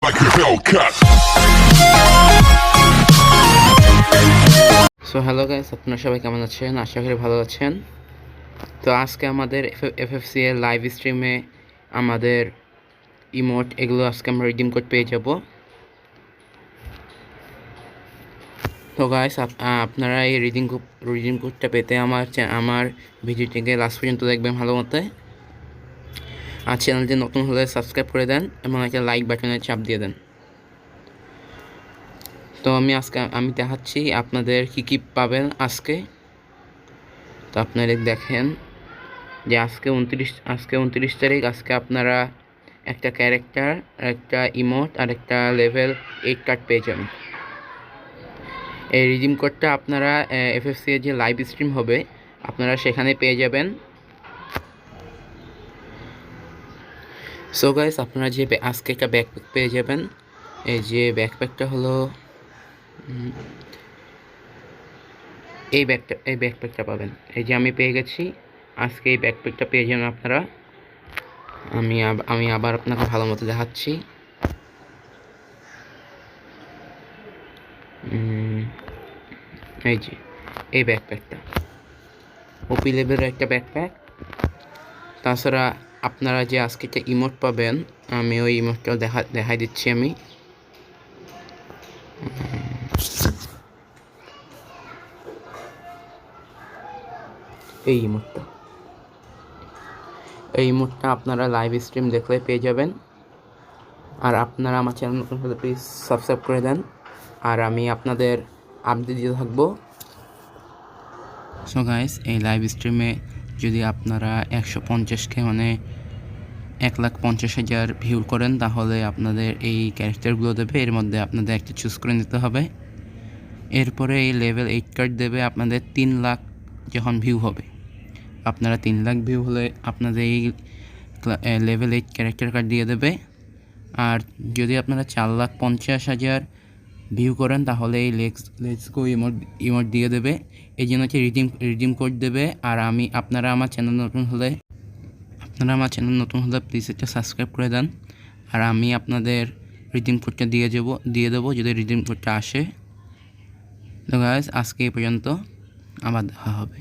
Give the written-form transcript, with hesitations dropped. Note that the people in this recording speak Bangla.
like a Hellcat. So hello guys, আপনারা সবাই কেমন আছেন? আশা করি ভালো আছেন। তো আজকে আমাদের এফএফসি এর লাইভ স্ট্রিমে আমাদের ইমোট এগুলো আজকে আমরা রিডিম কোড পেয়ে যাব। তো গাইস, আপনারা এই রিডিম কোডটা পেতে আমার ভিডিওটিকে লাস্ট পর্যন্ত দেখবেন ভালো মতো। আর চ্যানেলটি নতুন হলে সাবস্ক্রাইব করে দেন এবং একটা লাইক বাটনে চাপ দিয়ে দেন। তো আমি দেখাচ্ছি আপনাদের কি পাবেন আজকে। তো আপনারা দেখেন যে আজকে 29 তারিখ। আজকে আপনারা একটা ক্যারেক্টার, একটা ইমোট আর একটা লেভেল 8 কার্ড পেয়ে যাবেন। এই রিডিম কোডটা আপনারা এফএফসি এর যে লাইভ স্ট্রিম হবে আপনারা সেখানে পেয়ে যাবেন। সো গাইস, আপনারা যে আজকে একটা ব্যাকপ্যাক পেয়ে যাবেন। এই যে ব্যাকপ্যাকটা হলো এই ব্যাকপ্যাকটা পাবেন। এই যে আমি পেয়ে গেছি, আজকে এই ব্যাকপ্যাকটা পেয়ে যাবেন আপনারা। আমি আবার আপনাকে ভালো মতো দেখাচ্ছি। এই যে এই ব্যাকপ্যাকটা ওপি লেভেলের একটা ব্যাকপ্যাক। তাছাড়া আপনারা যে আজকে একটা ইমোট পাবেন, আমি ওই ইমোটটাও দেখাই দিচ্ছি। আমি এই ইমোটটা আপনারা লাইভ স্ট্রিম দেখলে পেয়ে যাবেন। আর আপনারা আমার চ্যানেল নতুন হলে প্লিজ সাবস্ক্রাইব করে দেন। আর আমি আপনাদের আপডেট দিতে থাকবো। সো গাইস, এই লাইভ স্ট্রিমে যদি আপনারা 150K মানে 1,50,000 ভিউ করেন তাহলে আপনাদের এই ক্যারেক্টারগুলো দেবে। এর মধ্যে আপনাদের একটা চুজ করে নিতে হবে। এরপরে এই লেভেল 8 কার্ড দেবে আপনাদের 3 লাখ যখন ভিউ হবে। আপনারা 3 লাখ ভিউ হলে আপনাদের এই লেভেল 8 ক্যারেক্টার কার্ড দিয়ে দেবে। আর যদি আপনারা 4,50,000 ভিউ করেন তাহলে এই লেটস গো ইমোট দিয়ে দেবে। এই জন্য হচ্ছে রিডিম কোড দেবে। আর আপনারা আমার চ্যানেল নতুন হলে প্লিজ একটা সাবস্ক্রাইব করে দেন। আর আমি আপনাদের রিডিম কোডটা দিয়ে দেবো যদি রিডিম কোডটা আসে। তো গাইস, আজকে এই পর্যন্ত, আবার দেখা হবে।